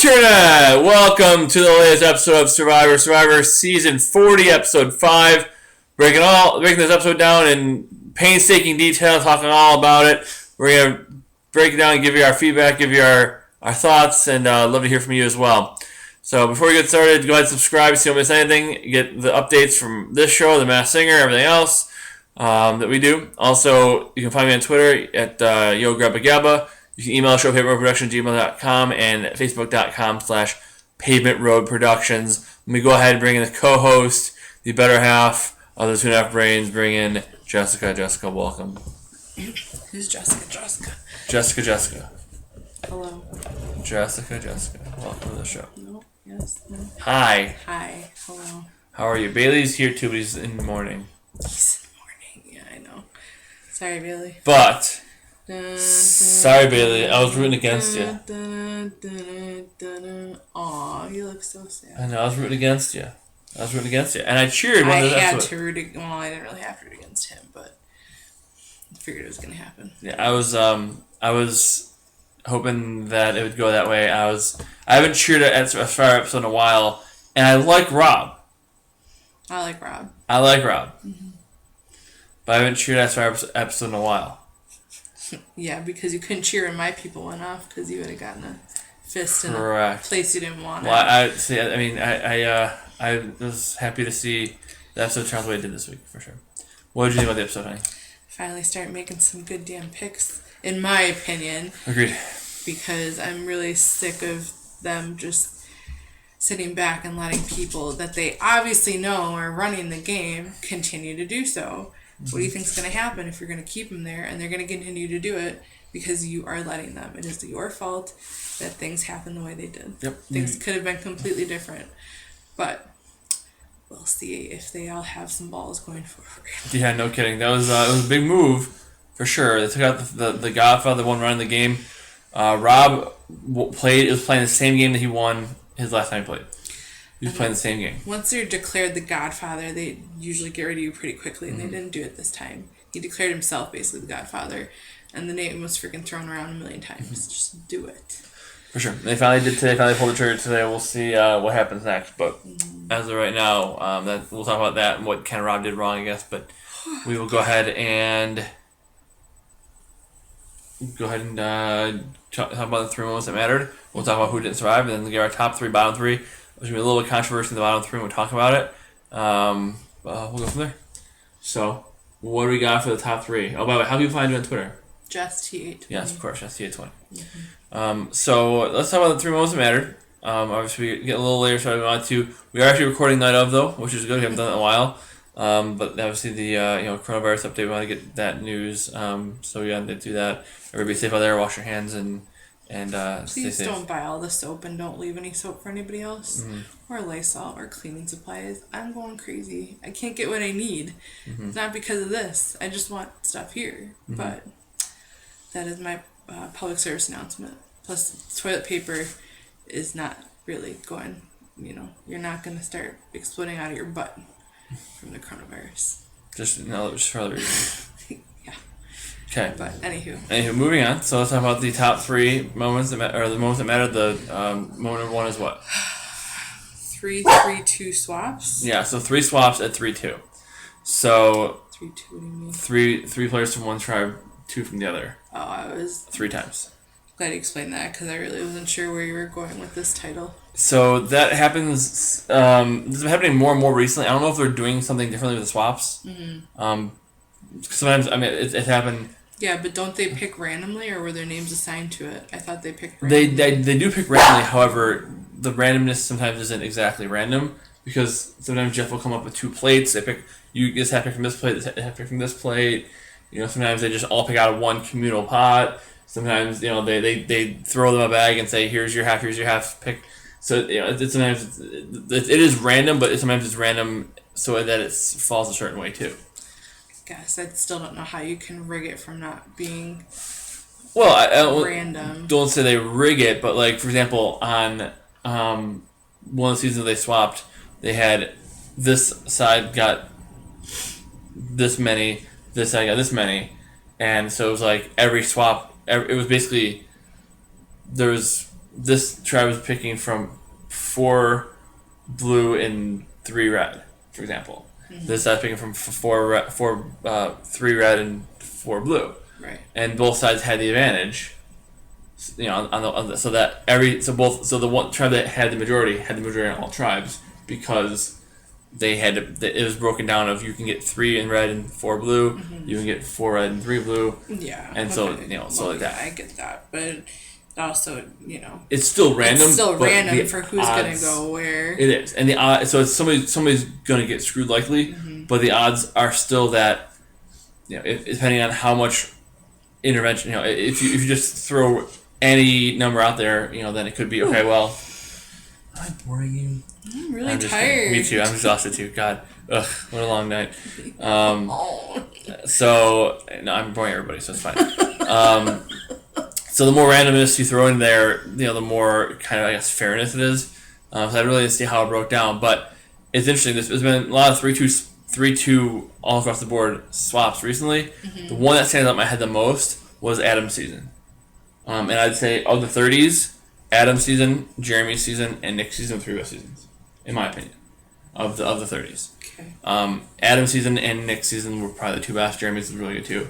Internet! Welcome to the latest episode of Survivor Season 40, Episode 5. Breaking this episode down in painstaking detail, talking all about it. We're going to break it down and give you our feedback, give you our thoughts, and love to hear from you as well. So before we get started, go ahead and subscribe so you don't miss anything. Get the updates from this show, The Masked Singer, everything else that we do. Also, you can find me on Twitter at YoGrabbaGabba. You can email the show pavementroadproductions@gmail.com and facebook.com/pavementroadproductions. Let me go ahead and bring in the co-host, the better half of the 2.5 Brains. Bring in Jessica. Jessica, welcome. Who's Jessica? Jessica. Hello. Jessica. Welcome to the show. No. Yes. No. Hi. Hello. How are you? Bailey's here too, but he's in the morning. He's in the morning. Yeah, I know. Sorry, Bailey. But sorry, Bailey. I was rooting against you. Aw, you look so sad. I know. I was rooting against you, and I cheered when I this had episode. to root. Well, I didn't really have to root against him, but I figured it was gonna happen. Yeah, I was hoping that it would go that way. I haven't cheered at Survivor episode in a while, and I like Rob. I like Rob. Mm-hmm. But I haven't cheered at Survivor episode in a while. Yeah, because you couldn't cheer when my people went off because you would have gotten a fist in Correct. a place you didn't want. Well, I was happy to see the episode turn out the way it did this week, for sure. What did you think about the episode, honey? Finally start making some good damn picks, in my opinion. Agreed. Because I'm really sick of them just sitting back and letting people that they obviously know are running the game continue to do so. What do you think's going to happen if you're going to keep them there and they're going to continue to do it because you are letting them? It is your fault that things happen the way they did. Yep. Things could have been completely different, but we'll see if they all have some balls going forward. Yeah, no kidding. That was it was a big move for sure. They took out the Godfather, the one running the game. Rob was playing the same game that he won his last time he played. He was playing the same game. Once they're declared the Godfather, they usually get rid of you pretty quickly, and they didn't do it this time. He declared himself basically the Godfather, and the name was freaking thrown around a million times. Just do it. For sure. They finally did today. Finally pulled the trigger today. We'll see what happens next. But as of right now, we'll talk about that and what Ken and Rob did wrong, I guess. But we will go ahead and talk about the 3 moments that mattered. We'll talk about who didn't survive, and then get our top 3, bottom 3. There's going to be a little bit of controversy in the bottom 3 when we talk about it. We'll go from there. So, what do we got for the top 3? Oh, by the way, how do you find you on Twitter? Just T820. Yes, of course, Just T820. So, let's talk about the 3 moments that mattered. Obviously, we get a little later, so we want to. We are actually recording night of, though, which is good. We haven't done it in a while. But obviously, the coronavirus update, we want to get that news. So, we got to do that. Everybody safe out there, wash your hands, and Please stay safe. don't buy all the soap and don't leave any soap for anybody else. Or Lysol or cleaning supplies. I'm going crazy. I can't get what I need. It's not because of this. I just want stuff here. But that is my public service announcement. Plus, toilet paper is not really going, you're not going to start exploding out of your butt from the coronavirus. Just for other reasons. Yeah. Okay. But anywho, moving on. So let's talk about the top 3 moments the moments that mattered. The moment number 1 is what? 3-3-2 swaps. Yeah. So 3 swaps at 3-2. So 3-2. What do you mean? 3 players from one tribe, 2 from the other. Oh, I was 3 times. glad you explained that because I really wasn't sure where you were going with this title. So that happens. This is happening more and more recently. I don't know if they're doing something differently with the swaps. Sometimes it happened. Yeah, but don't they pick randomly, or were their names assigned to it? I thought they picked randomly. They do pick randomly. However, the randomness sometimes isn't exactly random because sometimes Jeff will come up with 2 plates. You just have to pick from this plate. This have to pick from this plate. Sometimes they just all pick out of one communal pot. Sometimes they throw them a bag and say, "Here's your half. Here's your half." Pick. So sometimes it is random, but sometimes it's random so that it falls a certain way too. Guess I still don't know how you can rig it from not being random. Don't say they rig it, but like for example, on one of the seasons they swapped, they had this side got this many, this side got this many, and so it was like every swap. It was basically there was this tribe was picking from 4 blue and 3 red, for example. This side's picking from 3 red and 4 blue. Right. And both sides had the advantage. So that the one tribe that had the majority on all tribes because it was broken down of you can get 3 in red and 4 blue, you can get 4 red and 3 blue. Yeah. And so like that. I get that, but also it's still random. It's still but random for who's gonna go where. It is, and the odds. So it's somebody's gonna get screwed likely, but the odds are still that depending on how much intervention. If you just throw any number out there, then it could be okay. Well, am I boring you? I'm really tired. Me too. I'm exhausted too. God, what a long night. So no, I'm boring everybody, so it's fine. So the more randomness you throw in there, the more kind of fairness it is. So I really didn't see how it broke down, but it's interesting. There's been a lot of 3-2 all across the board swaps recently. The one that stands out in my head the most was Adam's season. And I'd say of the 30s, Adam's season, Jeremy's season, and Nick's season, 3 best seasons, in my opinion, of the 30s. Okay. Adam's season and Nick's season were probably the 2 best. Jeremy's was really good too.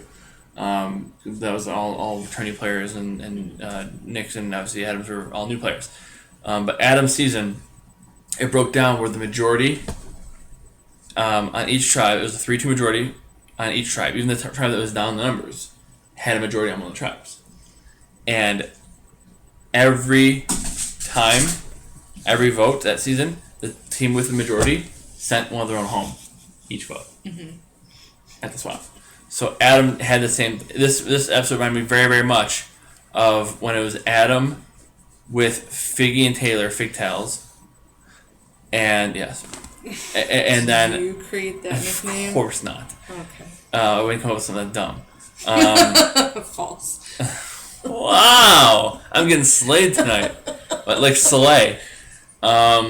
That was all returning players, and Nick's and obviously Adam's were all new players. But Adam's season, it broke down where the majority on each tribe, it was a 3-2 majority on each tribe. Even the tribe that was down in the numbers had a majority on one of the tribes. And every time, every vote that season, the team with the majority sent one of their own home, each vote, at the swap. So Adam had the same. This episode reminded me very, very much of when it was Adam with Figgy and Taylor, Figtails, and yes, and then Did you create that nickname? Of course not. Okay. I wouldn't come up with something dumb. False. Wow, I'm getting slayed tonight, but like Soleil. Oh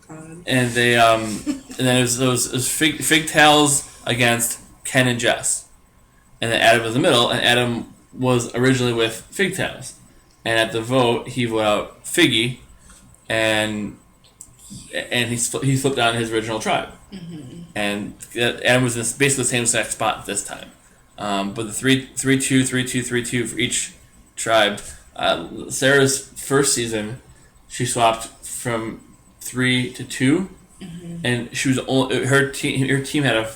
God. And they and then it was Figtails against Ken and Jess. And then Adam was in the middle, and Adam was originally with Figtails. And at the vote, he voted out Figgy, and he flipped on his original tribe. And Adam was in basically the same exact spot this time. But the 3-2, 3-2, 3-2 for each tribe. Sarah's first season, she swapped from 3 to 2, and she was her team had a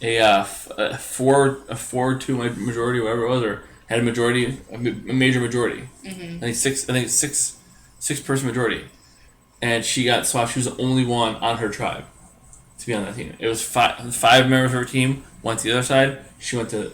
4-2 majority, whatever it was, or had a major majority. I think six person majority, and she got swapped. She was the only one on her tribe to be on that team. It was five members of her team went to the other side. She went to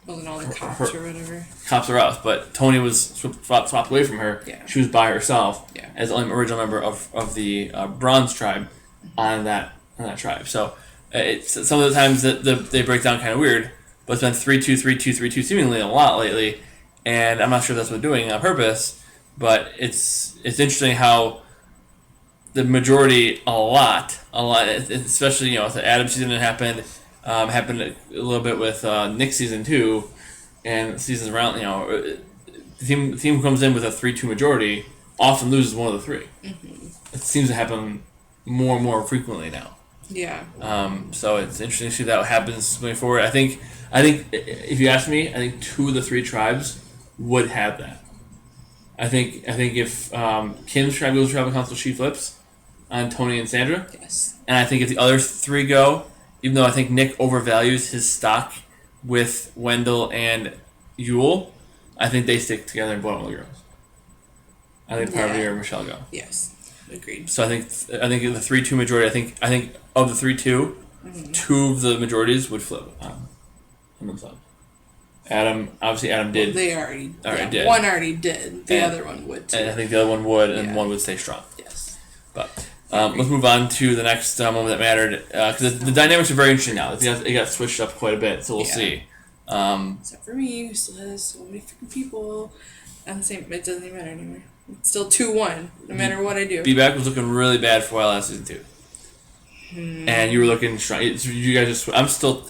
wasn't all the cops or whatever. Cops are out, but Tony was swapped away from her. Yeah. She was by herself as the only original member of the Bronze tribe on that tribe. So it's some of the times that they break down kind of weird, but it's been 3-2, 3-2, 3-2 seemingly a lot lately, and I'm not sure that's what they're doing on purpose, but it's interesting how the majority a lot, especially with the Adam season that happened a little bit with Nick's season too, and seasons around. The team comes in with a 3-2 majority, often loses one of the 3. It seems to happen more and more frequently now. Yeah. So it's interesting to see that happens going forward. I think if you ask me, I think 2 of the 3 tribes would have that. I think if Kim's tribe goes to tribal council, she flips on Tony and Sandra. Yes. And I think if the other 3 go, even though I think Nick overvalues his stock with Wendell and Yule, I think they stick together and blow out the girls. I think Parvati or Michelle go. Yes. Agreed. So I think the 3-2 majority. I think of the 3-2, 2 of the majorities would flip on themselves. Adam did. Well, they already did. One already did. The other one would too. And I think the other one would, and one would stay strong. Yes. But let's move on to the next moment that mattered, because the dynamics are very interesting now. It got switched up quite a bit, so we'll see. Except for me, who still has so many freaking people on the same. It doesn't even matter anymore. It's still 2-1, no matter what I do. B-Back was looking really bad for a while last season too, and you were looking strong. You guys just. I'm still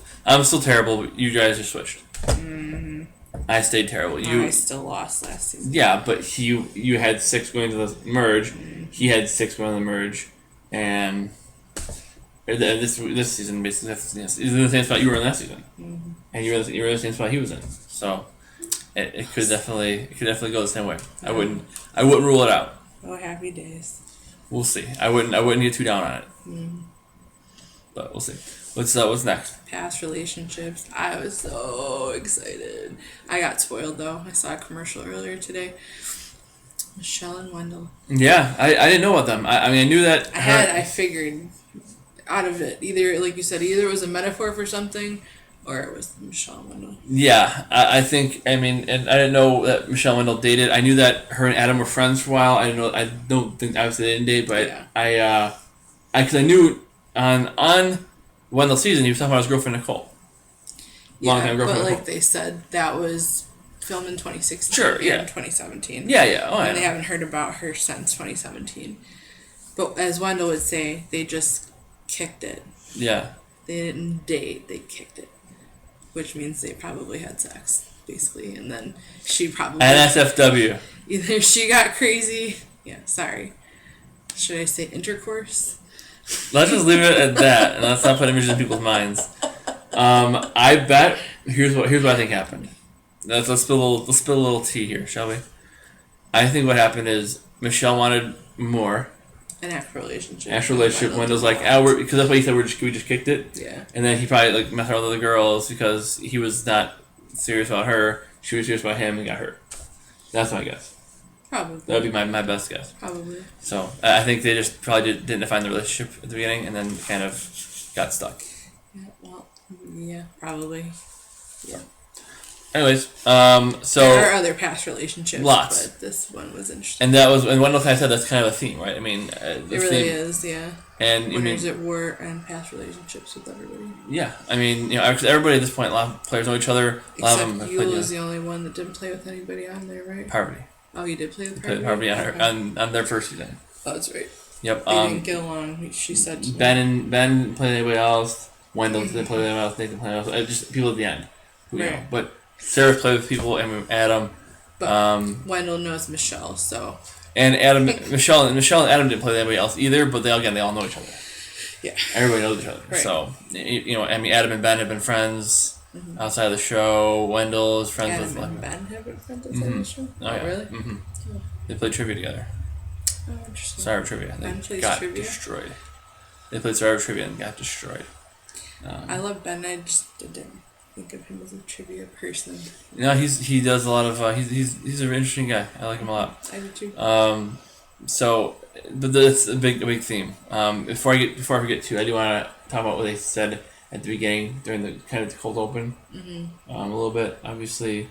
terrible, but you guys just switched. I stayed terrible. I still lost last season. Yeah, but you had 6 going to the merge. He had 6 going to the merge, and this season basically he's in the same spot you were in last season, and you were in the same spot he was in. So it could definitely go the same way. I wouldn't rule it out. Oh, happy days. We'll see. I wouldn't get too down on it, but we'll see. What's next? Past relationships. I was so excited. I got spoiled though. I saw a commercial earlier today. Michelle and Wendell. Yeah, I didn't know about them. I mean, I knew that. I figured out of it. Either, like you said, it was a metaphor for something, or it was Michelle and Wendell. Yeah, I think. I mean, and I didn't know that Michelle and Wendell dated. I knew that her and Adam were friends for a while. I don't think obviously they didn't date, but yeah. because I knew on Wendell's season he was talking about his girlfriend Nicole. Long-time girlfriend. But like they said, that was filmed in 2016. Sure, yeah. And 2017. Yeah. Oh, and they haven't heard about her since 2017. But as Wendell would say, they just kicked it. Yeah. They didn't date, they kicked it. Which means they probably had sex, basically. And then she probably... NSFW. Either she got crazy... Yeah, sorry. Should I say intercourse? Let's just leave it at that, and let's not put images in people's minds. I bet... Here's what I think happened. Let's spill a little tea here, shall we? I think what happened is Michelle wanted more. An actual relationship. Wendell's like, because that's what he said. We just kicked it. Yeah. And then he probably like messed around with other girls because he was not serious about her. She was serious about him and got hurt. That's my guess. Probably. That would be my best guess. Probably. So I think they just probably didn't define the relationship at the beginning and then kind of got stuck. Yeah. Well. Yeah. Probably. Yeah. Anyways, so there are other past relationships, lots, but this one was interesting. And Wendell kind of said that's kind of a theme, right? I mean, it really is, yeah. And winners at war and past relationships with everybody. Yeah, I mean, everybody at this point, a lot of players know each other. Except Yul was the only one that didn't play with anybody on there, right? Parvati. Oh, you did play with Parvati? Parvati on their first season. Oh, that's right. Yep. They didn't get along. She said. Ben didn't play with anybody else. Wendell didn't play with anybody else. Nathan played with anybody else. Just people at the end. Right. But Sarah played with people and Adam. But Wendell knows Michelle, so. And Michelle and Adam didn't play with anybody else either, but they all know each other. Yeah. Everybody knows each other. Right. So, I mean, Adam and Ben have been friends outside of the show. Wendell is friends with... Adam and Ben have been friends outside of the show? Oh, yeah. Really? Mm-hmm. Oh. They played trivia together. Oh, interesting. Survivor Trivia. They got destroyed. They played Survivor Trivia and got destroyed. I love Ben. I just didn't think of him as a trivia person. No, he does a lot of he's an interesting guy. I like him a lot. I do too. So that's a big theme. Before I forget to, I do want to talk about what they said at the beginning during the kind of the cold open. Mm-hmm. A little bit, obviously,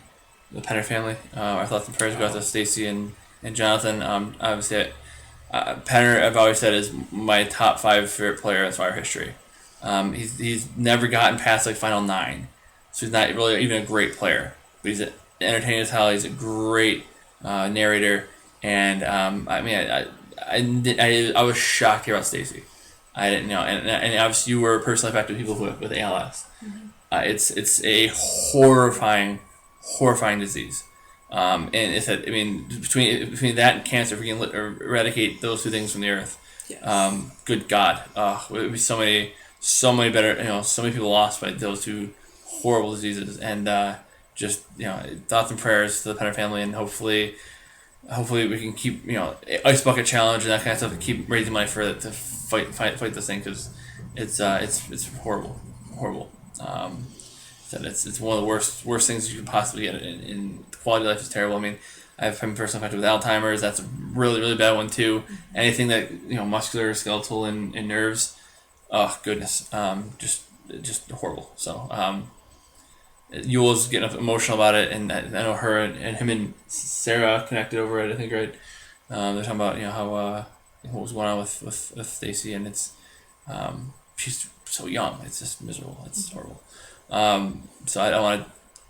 the Penner family. Our thoughts and prayers go out to Stacy and Jonathan. Obviously, Penner, I've always said, is my top 5 favorite player in Survivor history. He's never gotten past like Final 9. So he's not really even a great player, but he's entertaining as hell. He's a great narrator, and I mean, I was shocked here about Stacy. I didn't know, and obviously you were personally affected with people with ALS. Mm-hmm. It's a horrifying disease, and it's between that and cancer, if we can eradicate those 2 things from the earth, yes. Good God, it would be so many better, so many people lost by those 2 horrible diseases, and just thoughts and prayers to the Penner family, and hopefully we can keep ice bucket challenge and that kind of stuff, and keep raising money for it to fight this thing, because it's horrible. It's one of the worst things you could possibly get, in quality of life is terrible. I mean, I've been personally affected with Alzheimer's. That's a really, really bad one too. Anything that muscular, skeletal, and nerves. Oh goodness, just horrible. So Yul's getting emotional about it, and I know her and him and Sarah connected over it, I think, right? They're talking about how what was going on with Stacy, and it's she's so young. It's just miserable. It's horrible. So I don't want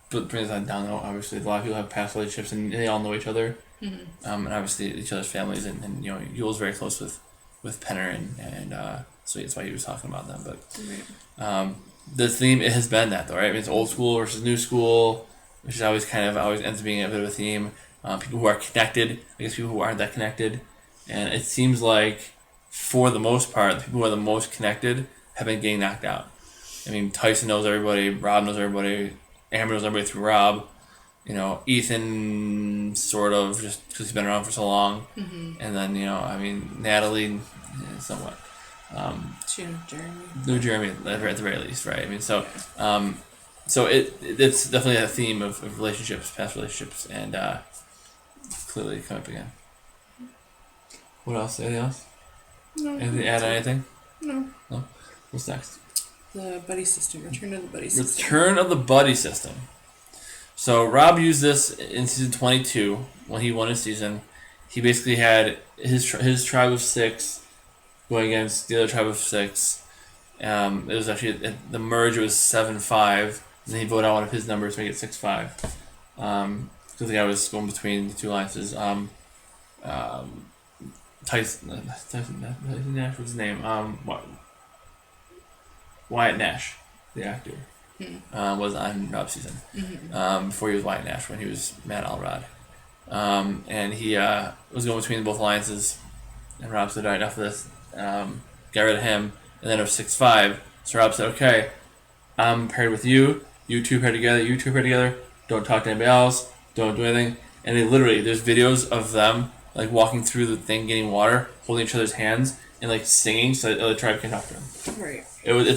to bring this down. Obviously, a lot of people have past relationships, and they all know each other. Mm-hmm. And obviously each other's families, and Yul's very close with Penner, and so that's why he was talking about them. But the theme, it has been that, though, right? I mean, it's old school versus new school. which is always ends up being a bit of a theme. People who are connected against people who aren't that connected, and it seems like for the most part, the people who are the most connected have been getting knocked out. I mean, Tyson knows everybody, Rob knows everybody, Amber knows everybody through Rob. You know, Ethan sort of just because he's been around for so long, and then Natalie, somewhat. Jeremy at the very least, right? I mean, so it's definitely a theme of relationships, past relationships, and clearly come up again. What else? Anything else? No. Anything? Add anything? No. What's next? The buddy system. Return of the buddy system. Return of the buddy system. So Rob used this in season 22 when he won his season. He basically had his tribe of 6 going against the other tribe of 6. It was actually the merge. It was 7-5. And then he voted out one of his numbers to make it 6-5. Because the guy was going between the two alliances. Tyson Nash was his name. Wyatt Nash, the actor, was on Rob's season before he was Wyatt Nash when he was Matt Alrod, and he was going between both alliances, and Rob said, "All right, enough of this, get rid of him." And then it was 6-5. So Rob said, "Okay, I'm paired with you. You two paired together. You two paired together. Don't talk to anybody else. Don't do anything." And they literally, there's videos of them like walking through the thing, getting water, holding each other's hands, and like singing so that the other tribe can talk to them. Right. It was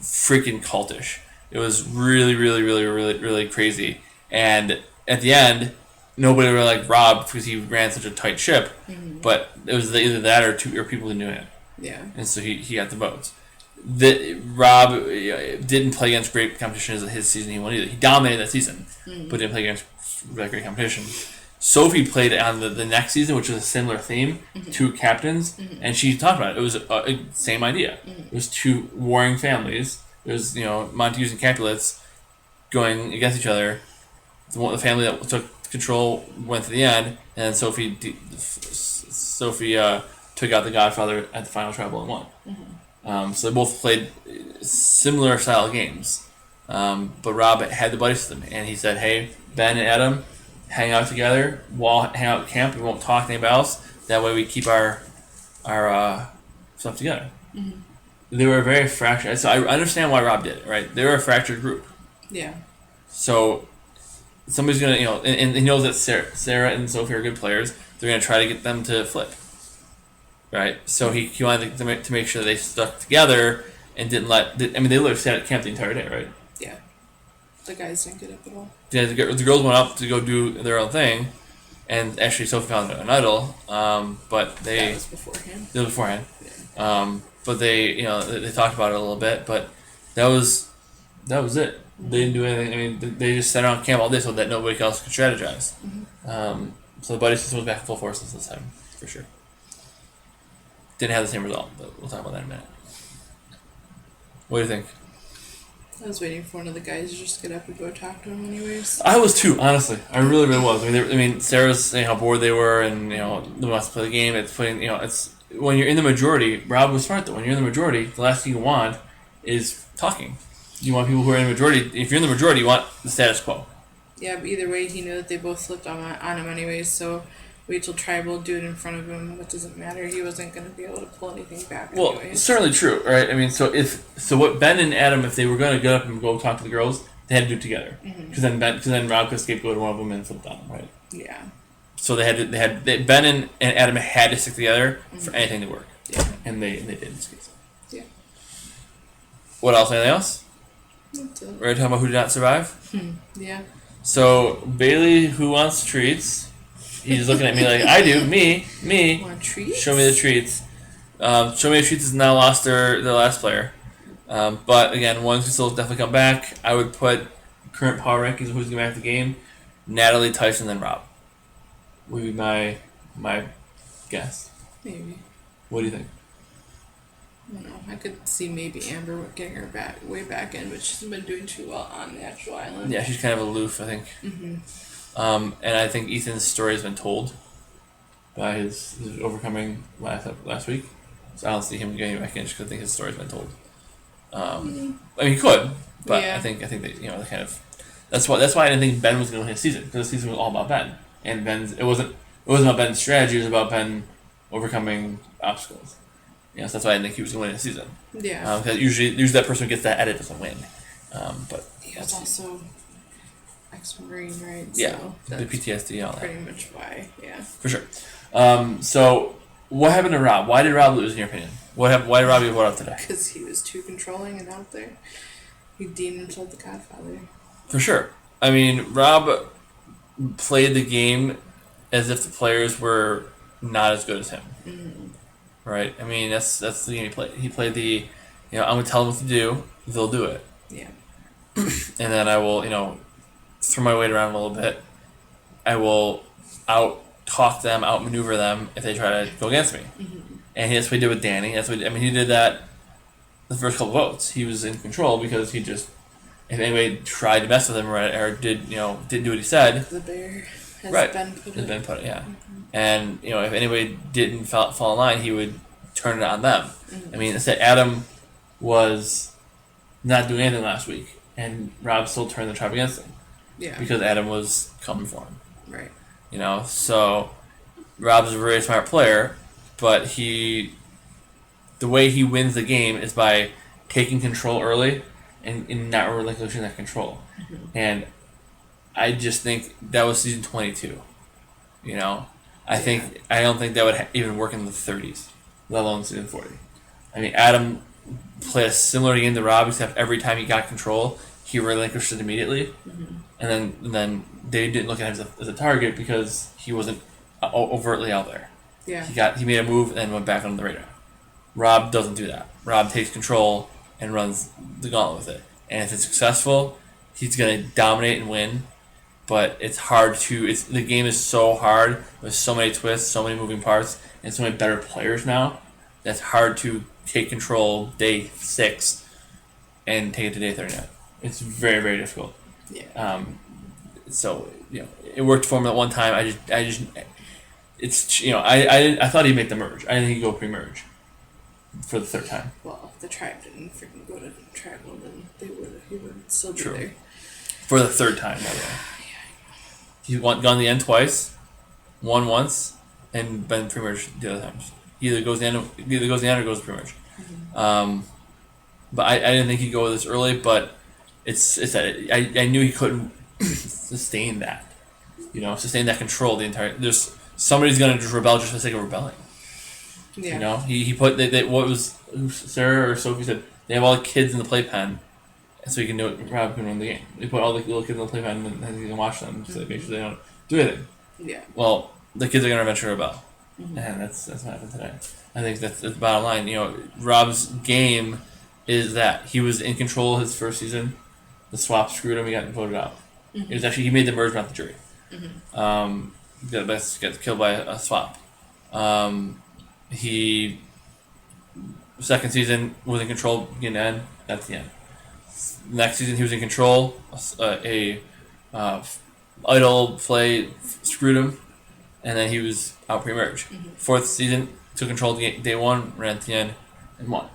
freaking cultish. It was really, really, really, really, really crazy. And at the end, nobody really liked Rob because he ran such a tight ship. But it was either that or people who knew him. Yeah. And so he got the votes. Rob didn't play against great competition as his season he won either. He dominated that season, but didn't play against that great competition. Sophie played on the next season, which was a similar theme, 2 captains, and she talked about it. It was a same idea. It was 2 warring families. It was Montagues and Capulets going against each other. The family that took control went to the end, and then Sophie took out the Godfather at the final tribal and won. So they both played similar style games, but Rob had the buddy system, and he said, "Hey, Ben and Adam, hang out together. We'll hang out at camp. We won't talk to anybody else. That way we keep our stuff together." They were very fractured. So I understand why Rob did it, right? They were a fractured group. Yeah. So somebody's going to, and he knows that Sarah and Sophie are good players. They're going to try to get them to flip. Right? So he wanted to make sure they stuck together and didn't they literally sat at camp the entire day, right? Yeah. The guys didn't get up at all. Yeah, the girls went up to go do their own thing, and actually Sophie found an idol, but That was beforehand. It was beforehand. Yeah. But they talked about it a little bit, but that was it. They didn't do anything. I mean, they just sat around camp all day so that nobody else could strategize. So the buddy system was back in full force this time, for sure. Didn't have the same result, but we'll talk about that in a minute. What do you think? I was waiting for one of the guys to just get up and go talk to him anyways. I was too, honestly. I really, really was. I mean, Sarah's saying how bored they were, and who wants to play the game. It's putting, it's when you're in the majority. Rob was smart though. When you're in the majority, the last thing you want is talking. You want people who are in the majority. If you're in the majority, you want the status quo. Yeah, but either way, he knew that they both flipped on him anyways. So wait till Tribal do it in front of him. What does it matter? He wasn't going to be able to pull anything back. Well, anyways. Certainly true, right? I mean, so what Ben and Adam, if they were going to get up and go talk to the girls, they had to do it together. Because then Rob could scapegoat one of them and flip on them, right? Yeah. So Ben and Adam had to stick together for anything to work. Yeah. And they did in this case. Yeah. What else? Anything else? That's it. We're going to talk about who did not survive? Yeah. So Bailey, who wants treats? He's looking at me like, I do. Me. Want treats? Show me the treats. Show me the treats has now lost their last player. But again, one can still definitely come back. I would put current power rankings of who's going back to the game. Natalie, Tyson, then Rob. Would be my guess. Maybe. What do you think? I don't know. I could see maybe Amber getting her way back in, but she's been doing too well on the actual island. Yeah, she's kind of aloof, I think. And I think Ethan's story has been told by his overcoming last week. So I don't see him getting back in just because I think his story's been told. I mean, he could, but Yeah. I think that they kind of That's why I didn't think Ben was going to win his season, because the season was all about Ben, and it wasn't about Ben's strategy. It was about Ben overcoming obstacles. So that's why I didn't think he was going to win his season. Yeah. Because usually that person who gets that edit doesn't win. But he was also ex-Marine, right? Yeah, so the PTSD and all that. Pretty much why, yeah. For sure. So what happened to Rob? Why did Rob lose, in your opinion? Why did Rob get voted out today? Because he was too controlling and out there. He deemed himself the Godfather. For sure. I mean, Rob played the game as if the players were not as good as him. Mm-hmm. Right? I mean, that's the game he played. He played the, I'm going to tell them what to do, they'll do it. Yeah. And then I will, throw my weight around a little bit. I will out-talk them, out-maneuver them if they try to go against me. Mm-hmm. And that's what he did with Danny. He did that the first couple votes. He was in control because he just, if anybody tried to mess with him or didn't do what he said. The bear has right. been put it. Yeah. Mm-hmm. And, if anybody didn't fall in line, he would turn it on them. Mm-hmm. I mean, instead Adam was not doing anything last week, and Rob still turned the tribe against him. Yeah. Because Adam was coming for him. Right. So Rob's a very smart player, but the way he wins the game is by taking control early and not relinquishing that control. Mm-hmm. And I just think that was season 22. I don't think that would even work in the 30s, let alone season 40. I mean, Adam played a similar game to Rob, except every time he got control, he relinquished it immediately. Mm-hmm. And then they didn't look at him as a target because he wasn't overtly out there. Yeah. He made a move and then went back on the radar. Rob doesn't do that. Rob takes control and runs the gauntlet with it. And if it's successful, he's going to dominate and win. But it's hard the game is so hard with so many twists, so many moving parts, and so many better players now. That's hard to take control day 6 and take it to day 39. It's very, very difficult. Yeah. So it worked for him at one time. I thought he'd make the merge. I didn't think he'd go pre-merge for the third time. Well, if the tribe didn't freaking go to tribal, then he would still be True. there. For the third time, by the way. He's gone the end twice, won once, and been pre-merged the other times. He either goes the end or goes pre-merge. Mm-hmm. But I didn't think he'd go this early. But it's that I knew he couldn't sustain that. Sustain that control the entire. There's somebody's gonna just rebel just for the sake of rebelling. Yeah. He put what was Sarah or Sophie said they have all the kids in the playpen. So he can do it. Rob can run the game. They put all the little kids in the playpen and he can watch them, so they make sure they don't do anything. Yeah. Well, the kids are gonna eventually rebel, Mm-hmm. and that's what happened today. I think that's the bottom line. Rob's game is that he was in control his first season. The swap screwed him. He got voted out. Mm-hmm. It was actually he made the merge, not the jury. Mm-hmm. Got killed by a swap. He second season was in control beginning to end. That's the end. Next season he was in control. Idle play screwed him, and then he was out pre-merge. Mm-hmm. Fourth season took control day 1, ran at the end, and won.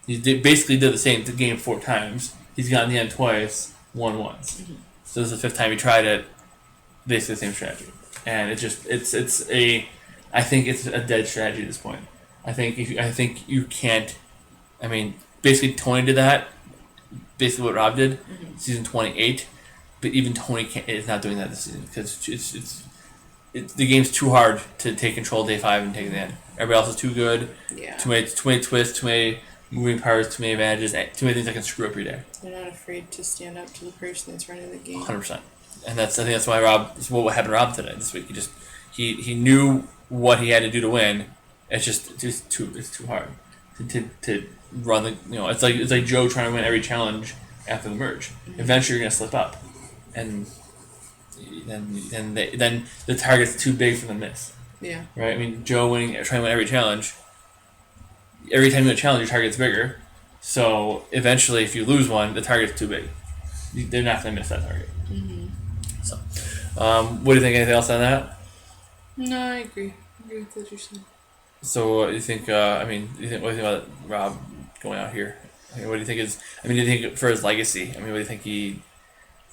He basically did the same game 4 times. He's gotten the end twice, won once. Mm-hmm. So this is the 5th time he tried it. Basically the same strategy, and I think it's a dead strategy at this point. I think you can't. I mean, basically Tony did that. Basically what Rob did, season 28, but even Tony is not doing that this season because it's the game's too hard to take control day 5 and take the end. Everybody else is too good. Yeah. Too many twists, too many moving parts, too many advantages, too many things that can screw up your day. They're not afraid to stand up to the person that's running the game. 100%. And I think that's why that's what happened to Rob today this week. He knew what he had to do to win. It's too hard to run the it's like Joe trying to win every challenge after the merge. Mm-hmm. Eventually you're gonna slip up, and then the target's too big for them to miss. Yeah. Right. I mean, Joe trying to win every challenge. Every time you win a challenge, your target's bigger. So eventually, if you lose one, the target's too big. They're not gonna miss that target. Mm-hmm. So, what do you think? Anything else on that? No, I agree. I agree with what you're saying. So, what do you think? What do you think about Rob going out here? I mean, what do you think is? I mean, do you think for his legacy? I mean, what do you think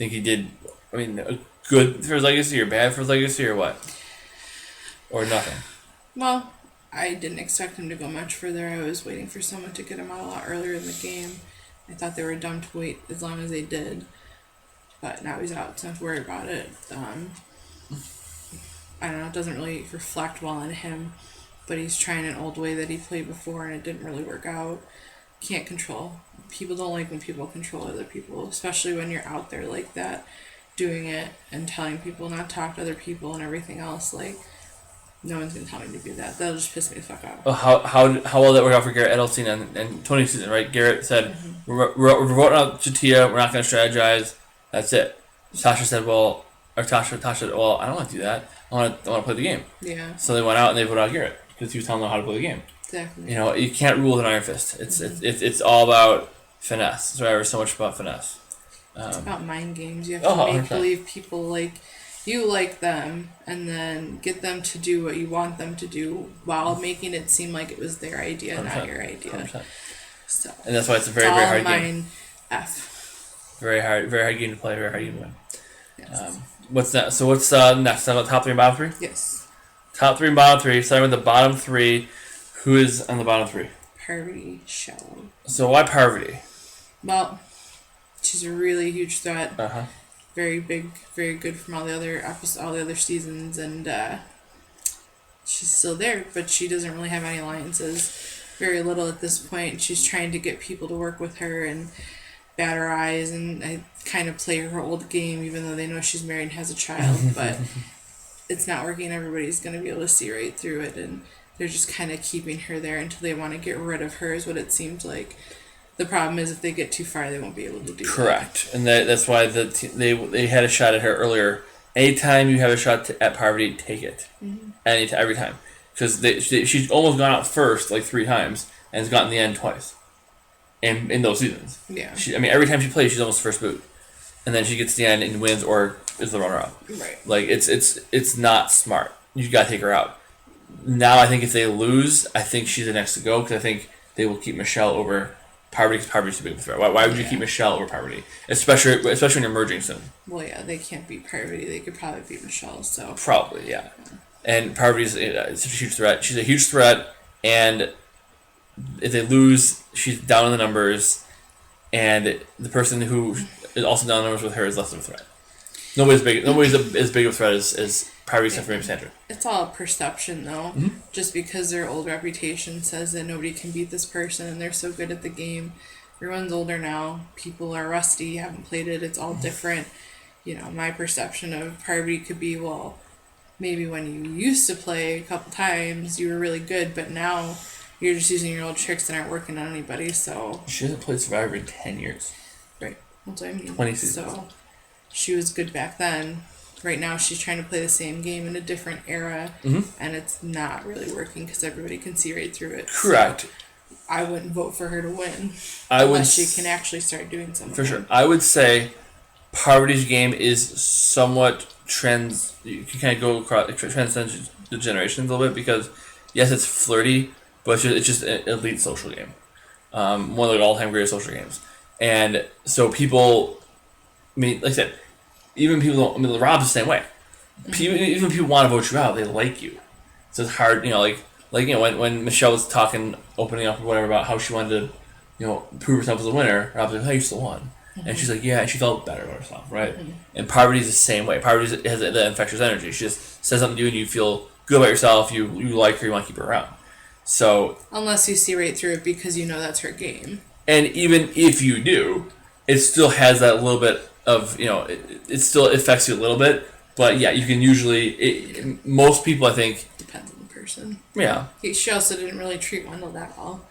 think he did. I mean, good for his legacy or bad for his legacy or what? Or nothing. Well, I didn't expect him to go much further. I was waiting for someone to get him out a lot earlier in the game. I thought they were dumb to wait as long as they did. But now he's out, so I don't have to worry about it. I don't know, it doesn't really reflect well on him. But he's trying an old way that he played before, and it didn't really work out. Can't control. People don't like when people control other people, especially when you're out there like that, doing it and telling people not to talk to other people and everything else. Like, no one's gonna tell me to do that. That'll just piss me the fuck off. Well, how well that worked out for Garrett Edelstein and Tony's season, right? Garrett said, we're voting out Chatia, we're not going to strategize, that's it. Tasha said, Tasha said, well, I don't want to do that. I want to play the game. Yeah. So they went out and they voted out Garrett because he was telling them how to play the game. Exactly. You know, you can't rule with an iron fist. It's all about finesse. Survivor's so much about finesse. It's about mind games. You have to make 100%. believe people like you like them, and then get them to do what you want them to do while making it seem like it was their idea, 100%, not your idea. 100%. So. And that's why it's a very, it's very all hard mine, game. F. Very hard game to play. Very hard game to win. Yes. What's next? So what's next? Talk about top 3 and bottom 3. Yes. Top 3 and bottom 3. Starting with the bottom 3. Who is on the bottom 3? Parvati Shallow. So why Parvati? Well, she's a really huge threat. Uh-huh. Very big, very good from all the other seasons, and she's still there, but she doesn't really have any alliances. Very little at this point. She's trying to get people to work with her and bat her eyes, and I kind of play her old game, even though they know she's married and has a child, but it's not working. Everybody's going to be able to see right through it, and they're just kind of keeping her there until they want to get rid of her, is what it seems like. The problem is if they get too far, they won't be able to do Correct. And that's why they had a shot at her earlier. Anytime you have a shot at Parvati, take it. Mm-hmm. Every time. Because she's almost gone out first like 3 times and has gotten the end twice in those seasons. Yeah. Every time she plays, she's almost first boot. And then she gets the end and wins or is the runner-up. Right. Like, it's not smart. You got to take her out. Now, I think if they lose, I think she's the next to go because I think they will keep Michelle over Parvati because Parvati's too big of a threat. Why would you keep Michelle over Parvati? Especially when you're merging soon. Well, yeah, they can't beat Parvati. They could probably beat Michelle, so... Probably, yeah. And Parvati's such a huge threat. She's a huge threat, and if they lose, she's down in the numbers, and the person who is also down in the numbers with her is less of a threat. Nobody's as big of a threat as Parvati, except for Sandra. It's all perception, though. Mm-hmm. Just because their old reputation says that nobody can beat this person and they're so good at the game. Everyone's older now. People are rusty, haven't played it. It's all different. You know, my perception of Parvati could be, well, maybe when you used to play a couple times, you were really good, but now you're just using your old tricks that aren't working on anybody, so... She hasn't played Survivor in 10 years. Right. That's what I mean. 20 seasons. So, she was good back then. Right now, she's trying to play the same game in a different era, and it's not really working because everybody can see right through it. Correct. So I wouldn't vote for her to win unless she can actually start doing something. For sure. I would say Parvati's game is somewhat you can kind of go across, transcend the generations a little bit because, yes, it's flirty, but it's just an elite social game. One of the all-time greatest social games. And so people, like I said, even people don't, Rob's the same way. Even if people want to vote you out, they like you. So it's hard, when Michelle was opening up or whatever about how she wanted to, prove herself as a winner, Rob's like, hey, you still won. Mm-hmm. And she's like, yeah, and she felt better about herself, right? Mm-hmm. And Parvati's the same way. Parvati has that infectious energy. She just says something to you and you feel good about yourself, you like her, you want to keep her around. So... Unless you see right through it because you know that's her game. And even if you do, it still has that little bit of, it still affects you a little bit, but yeah, you can usually, most people, I think... Depends on the person. Yeah. She also didn't really treat Wendell that well.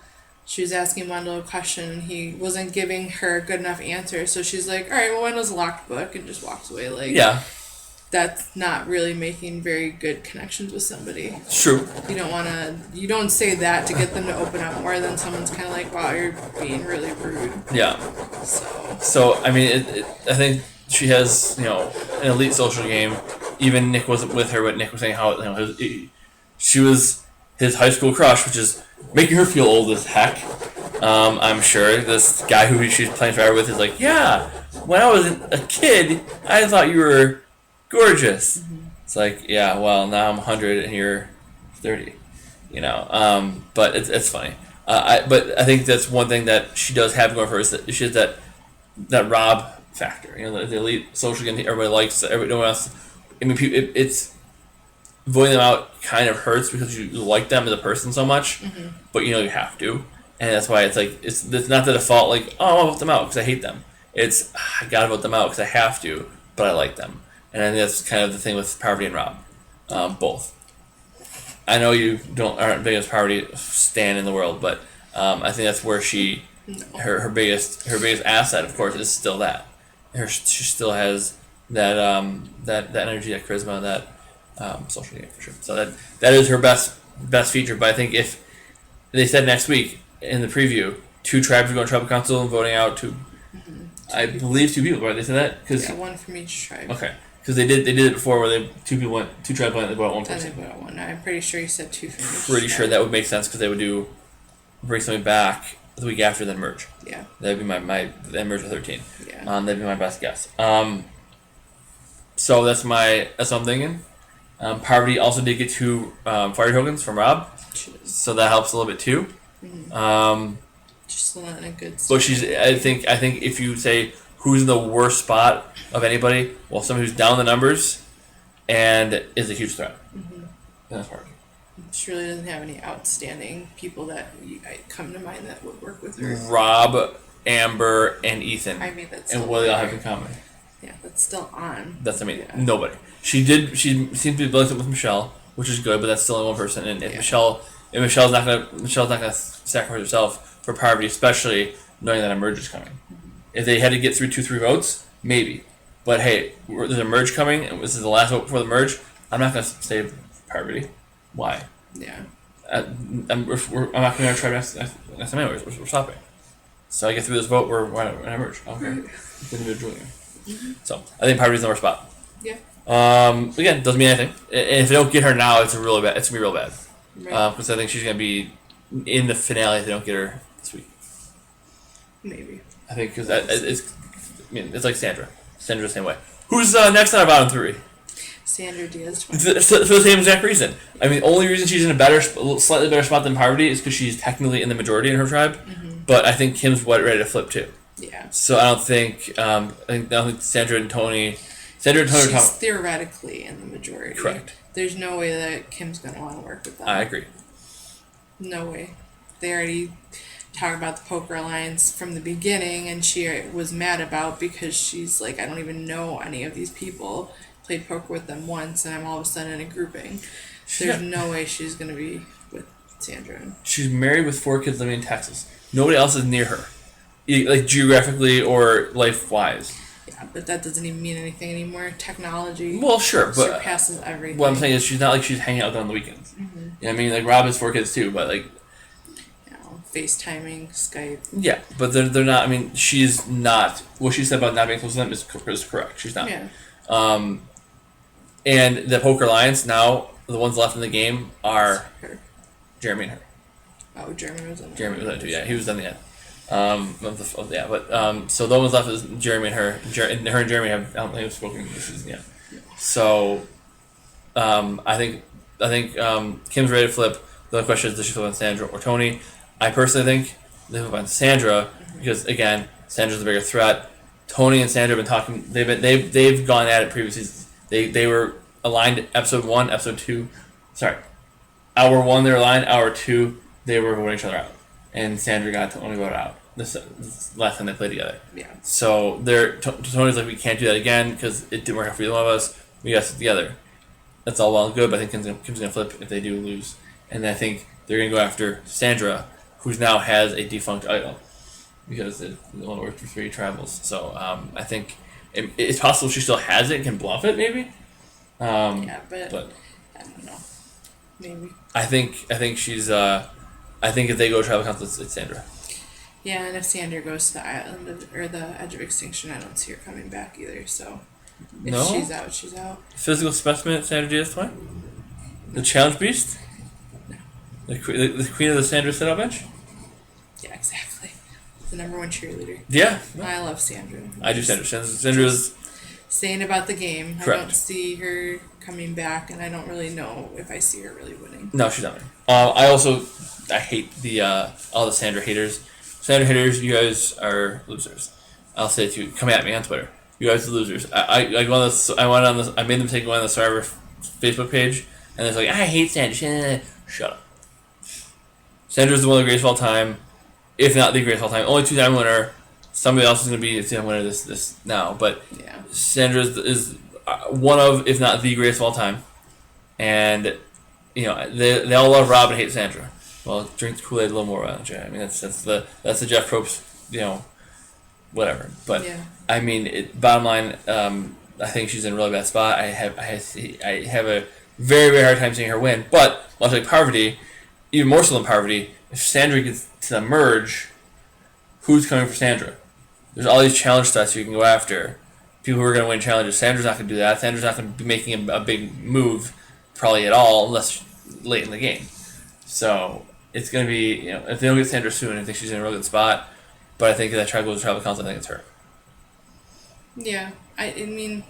She was asking Wendell a question, and he wasn't giving her a good enough answer, so she's like, alright, well, Wendell's a locked book, and just walks away. Like, yeah. That's not really making very good connections with somebody. It's true. You don't say that to get them to open up more than someone's kind of like, wow, you're being really rude. Yeah. So I mean, I think she has, an elite social game. Even Nick wasn't with her, but Nick was saying how, she was his high school crush, which is making her feel old as heck. I'm sure this guy who she's playing forever with is like, yeah, when I was a kid, I thought you were gorgeous. It's like, yeah, well, now I'm 100 and you're 30. But it's funny. But I think that's one thing that she does have going for her is that she has that Rob factor. The elite social game everybody likes. Everyone else. I mean, it's voting them out kind of hurts because you like them as a person so much, but you have to, and that's why it's like it's not the default like, oh, I'll vote them out because I hate them. It's I gotta vote them out because I have to, but I like them, and I think that's kind of the thing with Parvati and Rob, both. I know you aren't the biggest Parvati stan in the world, but I think that's where her biggest asset, of course, is still that. She still has that energy, that charisma, that social media for sure. So that is her best feature. But I think if they said next week in the preview, 2 tribes are going to tribal council and voting out 2, I believe 2 people, right? They said that one from each tribe. Okay, because they did it before where 2 tribes went, they vote out 1 person. And they vote out 1. I'm pretty sure you said 2 from each. Pretty sure that would make sense because they would bring something back the week after, then merge. Yeah. That'd be then merge with 13. Yeah. That'd be my best guess. So that's what I'm thinking. Parvati also did get 2 fire tokens from Rob, so that helps a little bit too. She's still not in a good spot. But I think if you say who's in the worst spot of anybody, well, someone who's down the numbers and is a huge threat. That's Parvati. She really doesn't have any outstanding people that come to mind that would work with her. Rob, Amber, and Ethan. I mean, that's and what do they all have in common? Yeah, that's still on. Nobody. She seems to be building up with Michelle, which is good, but that's still only one person. And if Michelle's not gonna sacrifice herself for Parvati, especially knowing that a merge is coming. If they had to get through 2-3 votes, maybe. But hey, there's a merge coming, and this is the last vote before the merge. I'm not gonna save Parvati. Why? Yeah. I'm not gonna try next time anyways. We're stopping. So I get through this vote. We're gonna merge. Okay. Individually. So I think Parvati's in the worst spot. Yeah. Again, doesn't mean anything. And if they don't get her now, it's gonna be real bad. Right. Because I think she's gonna be in the finale if they don't get her this week. Maybe. I think because it's like Sandra. Sandra's the same way. Who's next on our bottom 3? Sandra Diaz. For the same exact reason. I mean, the only reason she's in a slightly better spot than Parvati is because she's technically in the majority in her tribe. But I think Kim's ready to flip too. Yeah. So I don't think I think Sandra and Tony. She's theoretically in the majority. Correct. There's no way that Kim's gonna want to work with them. I agree. No way. They already talked about the poker alliance from the beginning, and she was mad about because she's like, I don't even know any of these people. Played poker with them once, and I'm all of a sudden in a grouping. There's no way she's gonna be with Sandra. She's married with 4 kids living in Texas. Nobody else is near her, like geographically or life-wise. Yeah, but that doesn't even mean anything anymore. Technology. Well, sure, but surpasses everything. What I'm saying is, she's not like she's hanging out there on the weekends. You know what I mean? Like Rob has 4 kids too, but like. FaceTiming, Skype. Yeah, but they're not. I mean, she's not. What she said about not being close to them is correct. She's not. Yeah. And the Poker Alliance now, the ones left in the game are her. Jeremy and her. Oh, Jeremy was in. Jeremy was in it too. Yeah, he was in the end. So the ones left is Jeremy and her. And her and Jeremy have I don't think have spoken this season yet. So, I think Kim's ready to flip. The other question is, does she flip on Sandra or Tony? I personally think they flip on Sandra because again, Sandra's the bigger threat. Tony and Sandra have been talking. They've gone at it previously. They were aligned episode 1, episode 2. Sorry, hour 1 they were aligned. Hour 2 they were voting each other out, and Sandra got Tony voted out. This last time they played together. Yeah. So Tony's like, we can't do that again because it didn't work out for either one of us. We got to stick together. That's all well and good, but I think Kim's gonna flip if they do lose, and I think they're gonna go after Sandra, who now has a defunct idol because it only worked for 3 travels. So I think it's possible she still has it and can bluff it, maybe. Yeah, but I don't know. Maybe. I think she's. I think if they go tribal council, it's Sandra. Yeah, and if Sandra goes to the island or the edge of extinction, I don't see her coming back either. So if she's out, she's out. Physical specimen at Sandra Diaz play? The challenge beast? No. The queen of the Sandra sit-out bench? Yeah, exactly. the #1 cheerleader. Yeah. I love Sandra. I do Sandra. Sandra's saying about the game. correct. I don't see her coming back, and I don't really know if I see her really winning. No, she's not winning. I hate the all the Sandra haters. Sandra haters, you guys are losers. I'll say it to you. Come at me on Twitter. You guys are losers. I go on this. I went on this. I made them take one on the Survivor Facebook page, and it's like I hate Sandra. Shut up. Sandra's one of the greatest of all time, if not the greatest of all time. Only 2-time winner. Somebody else is going to be a 2-time winner this now, but Yeah. Sandra is one of, if not the greatest of all time, and they all love Rob and hate Sandra. Well, drink the Kool-Aid a little more, don't you? I mean, that's the Jeff Probst, whatever. But Yeah. I mean, bottom line, I think she's in a really bad spot. I have a very, very hard time seeing her win. But much like Parvati, even more so than Parvati, if Sandra gets to the merge, who's coming for Sandra? There's all these challenge stats you can go after. People who are going to win challenges. Sandra's not going to do that. Sandra's not going to be making a big move, probably at all, unless late in the game. So it's going to be, if they don't get Sandra soon, I think she's in a really good spot. But I think if that trial goes to tribal council, I think it's her. Yeah. I mean,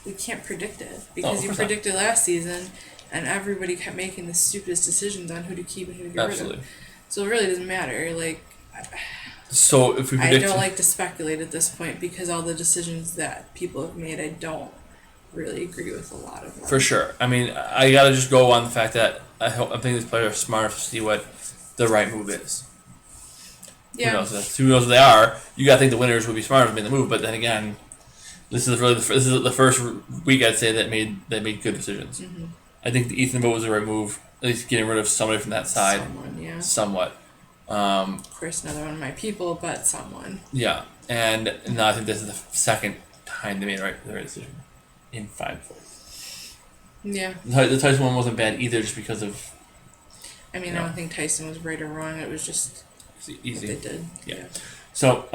we can't predict it because you not. predicted last season, and everybody kept making the stupidest decisions on who to keep and who to get Absolutely. rid of. So it really doesn't matter. Like, So if we I predict, don't like to speculate at this point because all the decisions that people have made, I don't really agree with a lot of them. for sure. I mean, I gotta just go on the fact that I think these players are smart enough to see what the right move is. Yeah. Who knows what they are? You gotta think the winners would be smart enough to make the move. But then again, this is the first week I'd say that made good decisions. Mm-hmm. I think the Ethan vote was the right move. At least getting rid of somebody from that side, Someone, yeah. somewhat. Of course, another one of my people, but someone. Yeah, and now I think this is the second time they made the right decision in 5 votes. Yeah. The Tyson one wasn't bad either, just because of I mean, I don't think Tyson was right or wrong. It was just easy. what they did. Yeah. So,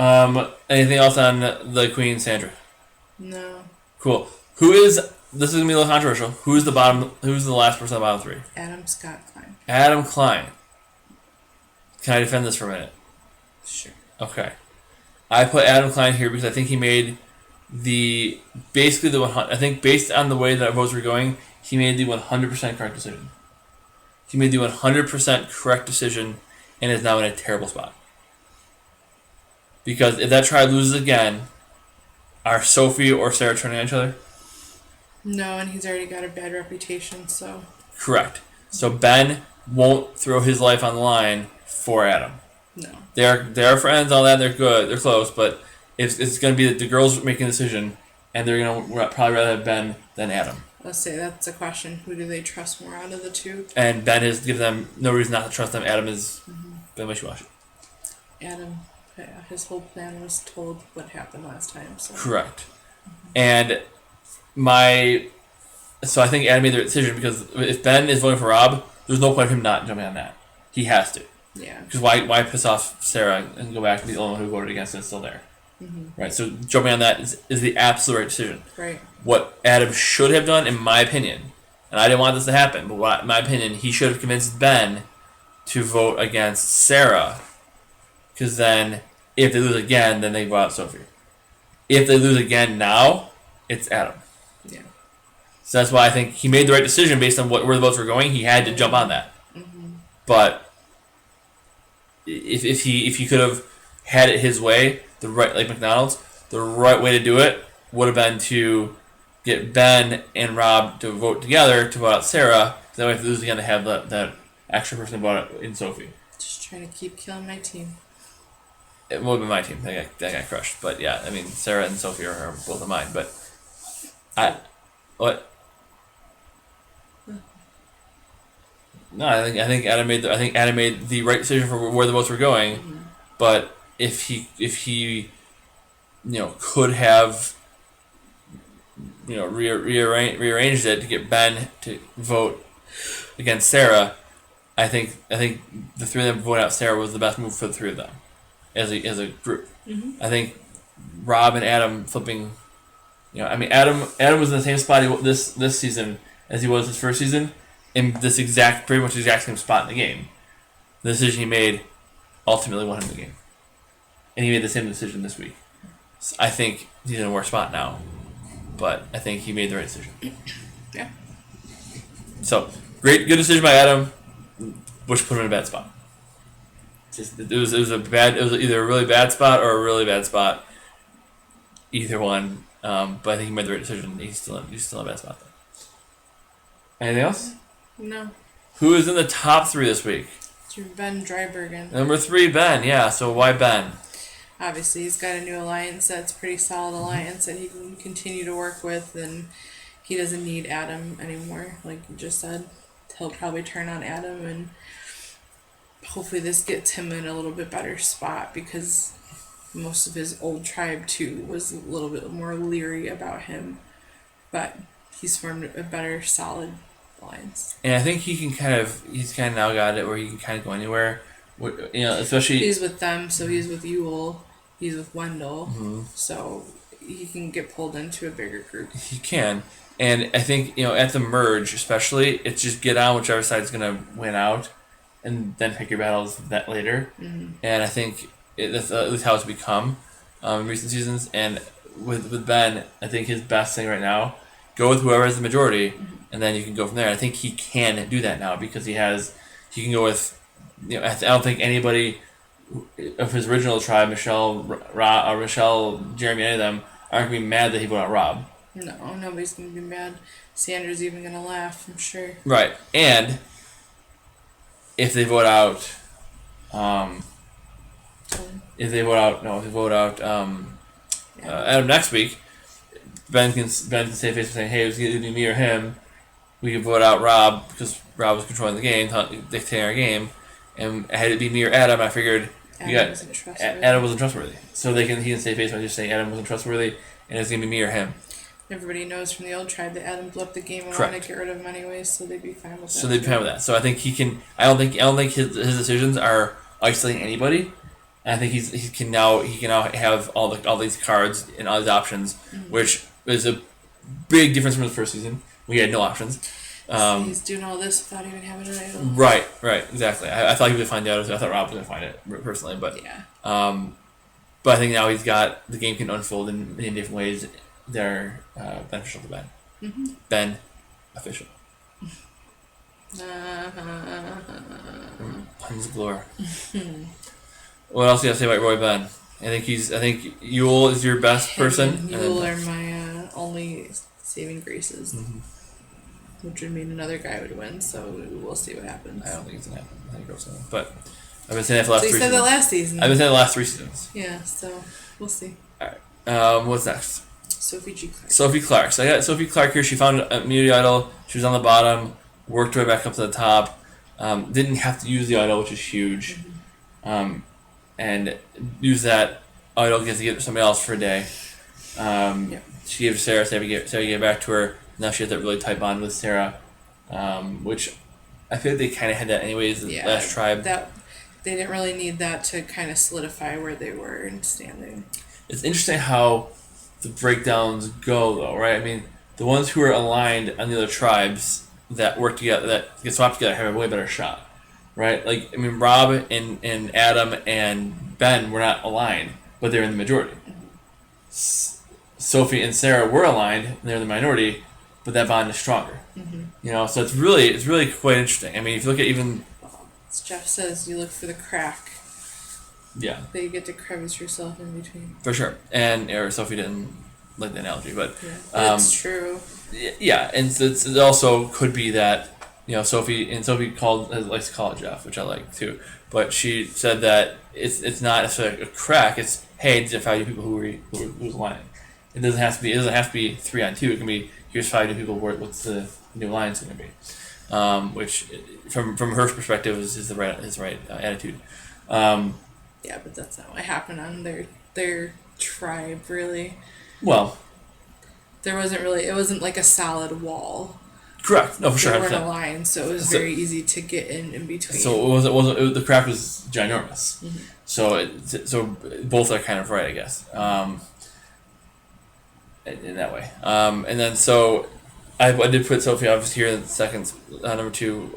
anything else on the Queen Sandra? No. Cool. This is gonna be a little controversial. Who's the last person on the bottom 3? Adam Scott Klein. Adam Klein. Can I defend this for a minute? Sure. Okay. I put Adam Klein here because I think he made I think based on the way that our votes were going, he made the 100% correct decision. He made the 100% correct decision and is now in a terrible spot. Because if that tribe loses again, are Sophie or Sarah turning on each other? No, and he's already got a bad reputation, so. Correct. So Ben won't throw his life on the line for Adam. No. They are friends, all that. They're good. They're close, but it's going to be the girls making a decision, and they're going to probably rather have Ben than Adam. Let's say that's a question. Who do they trust more out of the two? And Ben has given them no reason not to trust them. Adam is been wishy-washy. Adam, his whole plan was told what happened last time. So. Correct. And so I think Adam made the decision because if Ben is voting for Rob, there's no point in him not jumping on that. He has to. Yeah. Because why piss off Sarah and go back to be the only one who voted against it and still there? Mm-hmm. Right. So jumping on that is the absolute right decision. Right. What Adam should have done, in my opinion, and I didn't want this to happen, but in my opinion, he should have convinced Ben to vote against Sarah. Because then, if they lose again, then they vote out Sophie. If they lose again now, it's Adam. Yeah. So that's why I think he made the right decision based on where the votes were going. He had to jump on that. Mm-hmm. But if he could have had it his way, like McDonald's, the right way to do it would have been to get Ben and Rob to vote together to vote out Sarah. That way, if they lose again, they have that extra person vote in Sophie. Just trying to keep killing my team. It would have been my team. That got crushed. But yeah, I mean, Sarah and Sophie are both of mine. But what? No, I think Adam made the right decision for where the votes were going. Mm-hmm. But if he could have rearranged it to get Ben to vote against Sarah, I think the three of them voting out Sarah was the best move for the three of them as a group. Mm-hmm. I think Rob and Adam flipping, Adam was in the same spot this season as he was his first season, in pretty much exact same spot in the game. The decision he made ultimately won him the game. and he made the same decision this week. So I think he's in a worse spot now, but I think he made the right decision. Yeah. So good decision by Adam, which put him in a bad spot. It was either a really bad spot or a really bad spot. Either one, but I think he made the right decision. He's still in a bad spot though. Anything else? No. Who is in the top 3 this week? It's your Ben Drybergen. Number 3, Ben. Yeah. So why Ben? Obviously, he's got a new alliance that's a pretty solid alliance that he can continue to work with, and he doesn't need Adam anymore. Like you just said, he'll probably turn on Adam, and hopefully this gets him in a little bit better spot because most of his old tribe too was a little bit more leery about him, but he's formed a better, solid alliance. And I think he's kind of now got it where he can kind of go anywhere. Especially he's with them, so he's with Yule, he's with Wendell, so he can get pulled into a bigger group. He can, and I think at the merge, especially, it's just get on whichever side's gonna win out, and then pick your battles that later. Mm-hmm. And I think that's at least how it's become in recent seasons. And with Ben, I think his best thing right now, go with whoever has the majority, and then you can go from there. I think he can do that now because he can go with, I don't think anybody of his original tribe, Michelle, Jeremy, any of them, aren't going to be mad that he voted out Rob. No, nobody's going to be mad. Sandra's even going to laugh, I'm sure. Right. And if they vote out, Adam next week, Ben can say face to saying, hey, it was either me or him. We can vote out Rob because Rob was controlling the game, dictating our game, and had it be me or Adam, I figured Adam wasn't trustworthy. So he can save face by just saying Adam wasn't trustworthy, and it's gonna be me or him. Everybody knows from the old tribe that Adam blew up the game and wanted to get rid of him anyways, so they'd be fine with that. So I think he can. I don't think his decisions are isolating anybody. And I think he can now have all these cards and all these options, which is a big difference from the first season. We had no options. So he's doing all this without even having an idol. Right, exactly. I thought he would find out. I thought Rob was going to find it personally, but yeah. But I think now the game can unfold in different ways that are beneficial to Ben. Mm-hmm. Ben, official. Puns galore. What else do you have to say about Roy Ben? I think Yule is your best person. Yule are my only saving graces. Mm-hmm. Which would mean another guy would win, so we'll see what happens. I don't think it's going to happen. I think it goes on. But I've been saying that for the last 3 seasons. So you said that last season. I've been saying the last 3 seasons. Yeah, so we'll see. Alright. What's next? Sophie G. Clark. Sophie Clark. So I got Sophie Clark here. She found a immunity idol. She was on the bottom. Worked her way back up to the top. Didn't have to use the idol, which is huge. Mm-hmm. And use that idol to get somebody else for a day. She gave Sarah. Sarah gave it back to her. Now she has that really tight bond with Sarah, which I feel like they kind of had that anyways. The last tribe. That they didn't really need that to kind of solidify where they were in standing. It's interesting how the breakdowns go, though, right? I mean, the ones who are aligned on the other tribes that work together, that get swapped together, have a way better shot, right? Like, I mean, Rob and Adam and Ben were not aligned, but they're in the majority. Sophie and Sarah were aligned, and they're in the minority, but that bond is stronger. Mm-hmm. So it's really quite interesting. I mean, if you look at even... As Jeff says, you look for the crack. Yeah. That you get to crevice yourself in between. For sure. Or Sophie didn't like the analogy, but... Yeah, it's true. Yeah, and it also could be that, Sophie likes to call it Jeff, which I like too, but she said that it's not necessarily a crack, it's, hey, these are 5 new people who's aligned. It doesn't have to be 3 on 2. It can be, here's 5 new people. What's the new alliance going to be? Which, from her perspective, is the right attitude. Yeah, but that's not what happened on their tribe, really. Well, there wasn't really. It wasn't like a solid wall. Correct. No, for sure. They weren't aligned, so it was very easy to get in between. So the crack was ginormous. Mm-hmm. So both are kind of right, I guess. In that way. And then so I did put Sophie obviously here in second, number 2.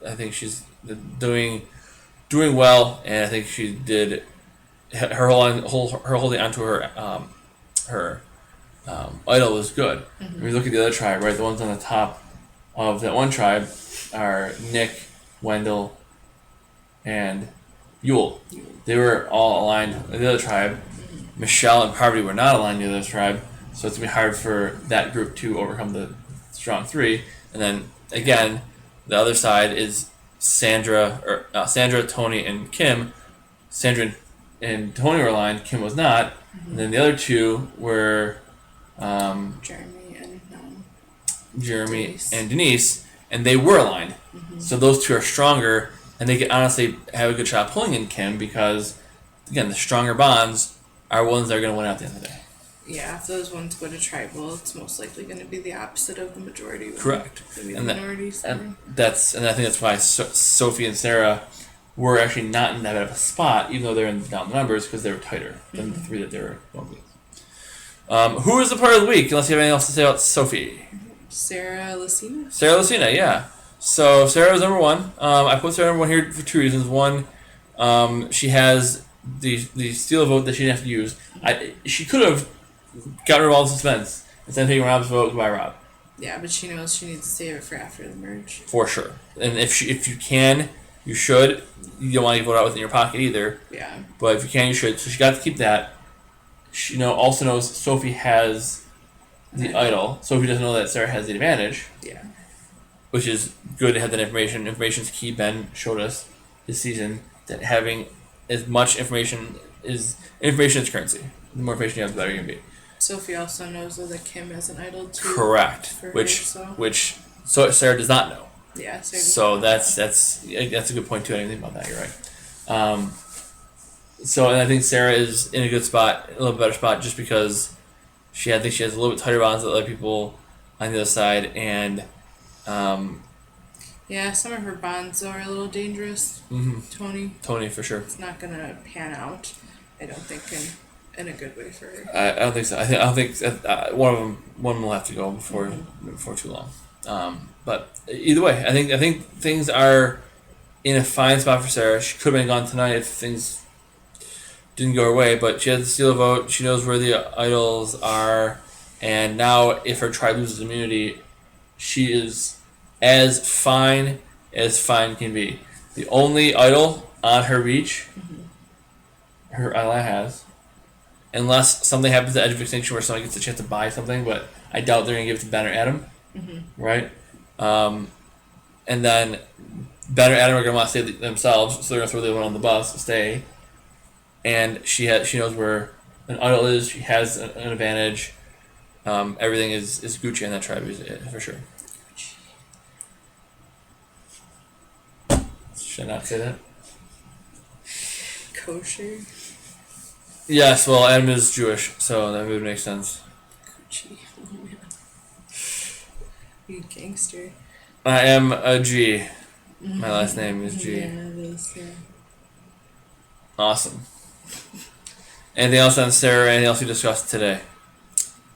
I think she's doing well, and I think she did her holding onto her idol was good. When you look at the other tribe, right, the ones on the top of that one tribe are Nick, Wendell, and Yule. They were all aligned with the other tribe. Michelle and Parvati were not aligned with the other tribe, so it's going to be hard for that group to overcome the strong three. And then, again, the other side is Sandra, Tony, and Kim. Sandra and Tony were aligned, Kim was not. And then the other two were Jeremy Denise. and Denise, and they were aligned. So those two are stronger, and they could honestly have a good shot pulling in Kim because, again, the stronger bonds are ones that are going to win at the end of the day. Yeah, if those ones go to tribal, it's most likely going to be the opposite of the majority. Correct. Maybe And the that- minority. And I think that's why Sophie and Sarah were actually not in that bad of a spot, even though they're down the numbers, because they were tighter than the three that they were going with. Who is the part of the week? Unless you have anything else to say about Sophie. Sarah Lucina. Sarah Lucina, yeah. So Sarah was number one. I put Sarah number one here for two reasons. One, she has the steal vote that she didn't have to use. She could have gotten rid of all the suspense instead of taking Rob's vote. Goodbye, Rob. Yeah, but she knows she needs to save it for after the merge. For sure. And if you can, you should. You don't want to vote out within your pocket either. Yeah. But if you can, you should. So she got to keep that. She also knows Sophie has the idol. Sophie doesn't know that Sarah has the advantage. Yeah. Which is good to have that information. Information's key. Ben showed us this season that having as much information is currency. The more information you have, the better you can be. Sophie also knows though that Kim has an idol too. Correct. For Which her, Sarah does not know. Yeah. So that's a good point too. I didn't think about that. You're right. And I think Sarah is in a good spot, a little better spot, just because I think she has a little bit tighter bonds with other people on the other side, and yeah, some of her bonds are a little dangerous. Tony for sure. It's not gonna pan out. I don't think in a good way for her. I don't think so. I don't think one will have to go before too long. But either way, I think things are in a fine spot for Sarah. She could have been gone tonight if things didn't go her way, but she has the steal vote. She knows where the idols are, and now if her tribe loses immunity, she is as fine can be. The only idol on her reach, her ally has, unless something happens to Edge of Extinction where someone gets a chance to buy something, but I doubt they're going to give it to Ben or Adam, right? And then Ben or Adam are going to want to stay themselves, so they're going to throw the other one on the bus to stay. And she knows where an idol is. She has an advantage. Everything is Gucci on that tribe, for sure. Should I not say that? Kosher. Yes, well, Adam is Jewish, so that would make sense. Gucci. Oh man. You gangster. I am a G. My last name is G. Yeah, it is. Yeah. Awesome. Anything else on Sarah? Anything else we discussed today?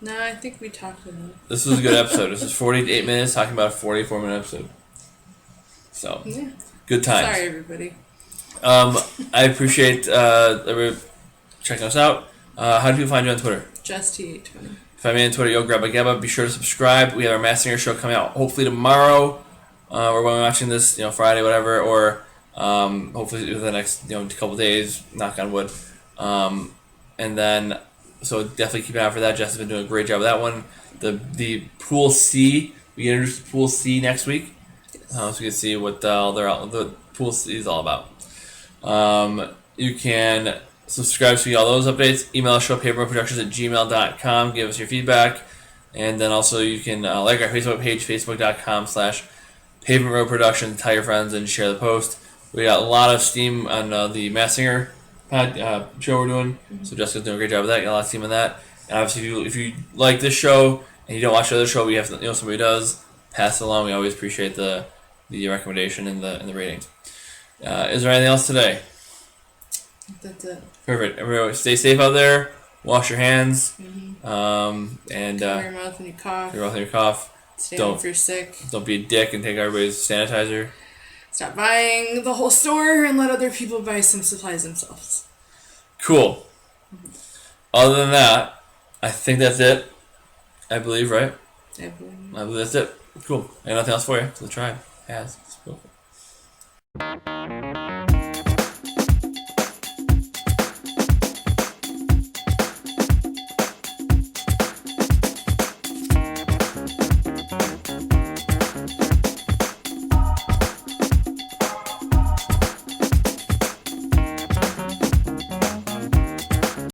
No, I think we talked enough. This was a good episode. This is 48 minutes talking about a 44-minute episode. So, Yeah. good times. Sorry, everybody. I appreciate everyone checking us out. How do people find you on Twitter? Just T820. Find me on Twitter, Yo Grab a Gabba. Be sure to subscribe. We have our Mass Singer show coming out hopefully tomorrow, or when we're watching this, Friday, whatever, or hopefully within the next couple days. Knock on wood. And then, so definitely keep an eye out for that. Jess has been doing a great job with that one. The Pool C, we get introduced to Pool C next week, so we can see what the Pool C is all about. You can subscribe to all those updates. Email us, showpaperproductions@gmail.com. Give us your feedback. And then also you can like our Facebook page, facebook.com/Pavement Road Productions. Tell your friends and share the post. We got a lot of steam on the Mass Singer show we're doing. So Jessica's doing a great job with that. Got a lot of steam on that. And obviously, if you like this show and you don't watch the other show, we have somebody who does, pass it along. We always appreciate the recommendation and the ratings. Is there anything else today? That's it. Perfect. Everybody, stay safe out there. Wash your hands. And Cover your mouth when you cough. your mouth and your cough. Stay home if you're sick. Don't be a dick and take everybody's sanitizer. Stop buying the whole store and let other people buy some supplies themselves. Cool. Other than that, I think that's it. I believe, right? I believe that's it. Cool. I got nothing else for you. The tribe has spoken.